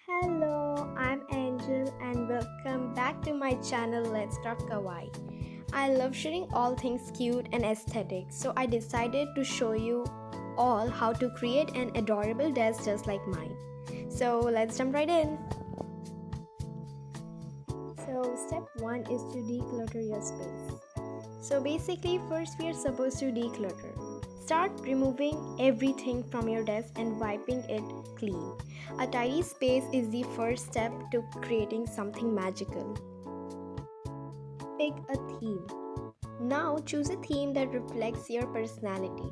Hello, I'm Angel and welcome back to my channel Let's Craft Kawaii. I love sharing all things cute and aesthetic, so I decided to show you all how to create an adorable desk just like mine. So let's jump right in. So step 1 is to declutter your space. So basically first we are supposed to declutter. Start removing everything from your desk and wiping it clean. A tidy space is the first step to creating something magical. Pick a theme. Now choose a theme that reflects your personality.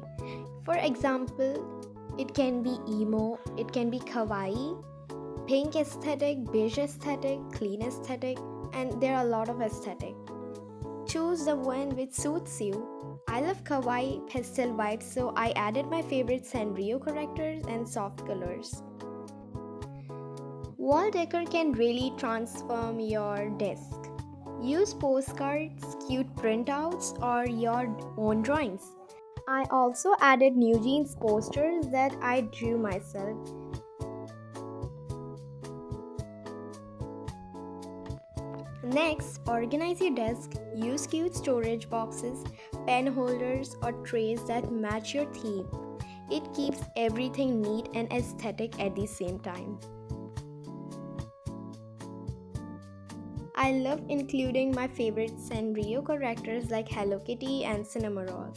For example, it can be emo, it can be kawaii, pink aesthetic, beige aesthetic, clean aesthetic, and there are a lot of aesthetic. Choose the one which suits you. I love kawaii pastel vibes, so I added my favorite Sanrio characters and soft colors. Wall decor can really transform your desk. Use postcards, cute printouts, or your own drawings. I also added New Jeans posters that I drew myself. Next, organize your desk. Use cute storage boxes, pen holders, or trays that match your theme. It keeps everything neat and aesthetic at the same time. I love including my favorite Sanrio characters like Hello Kitty and Cinnamoroll.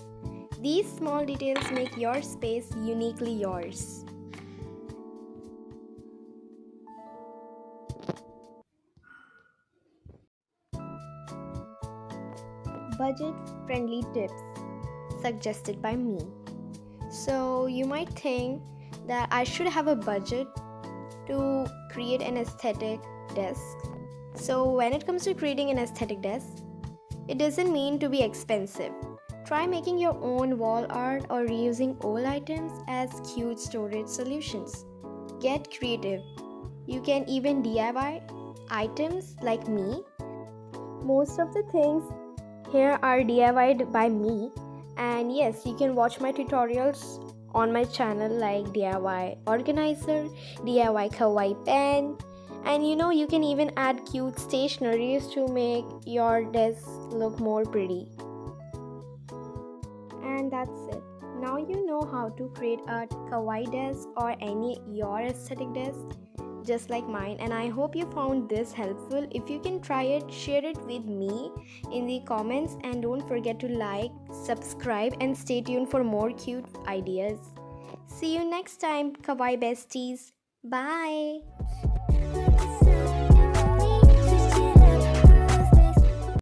These small details make your space uniquely yours. Budget-friendly tips suggested by me. So you might think that I should have a budget to create an aesthetic desk. So when it comes to creating an aesthetic desk, it doesn't mean to be expensive. Try making your own wall art or reusing old items as cute storage solutions. Get creative. You can even DIY items like me. Most of the things here are DIY'd by me, and yes, you can watch my tutorials on my channel like DIY organizer, DIY kawaii pen, and you can even add cute stationeries to make your desk look more pretty. And that's it. Now you know how to create a kawaii desk or any your aesthetic desk just like mine, and I hope you found this helpful. If you can try it, share it with me in the comments, and don't forget to like, subscribe, and stay tuned for more cute ideas. See you next time, kawaii besties. Bye.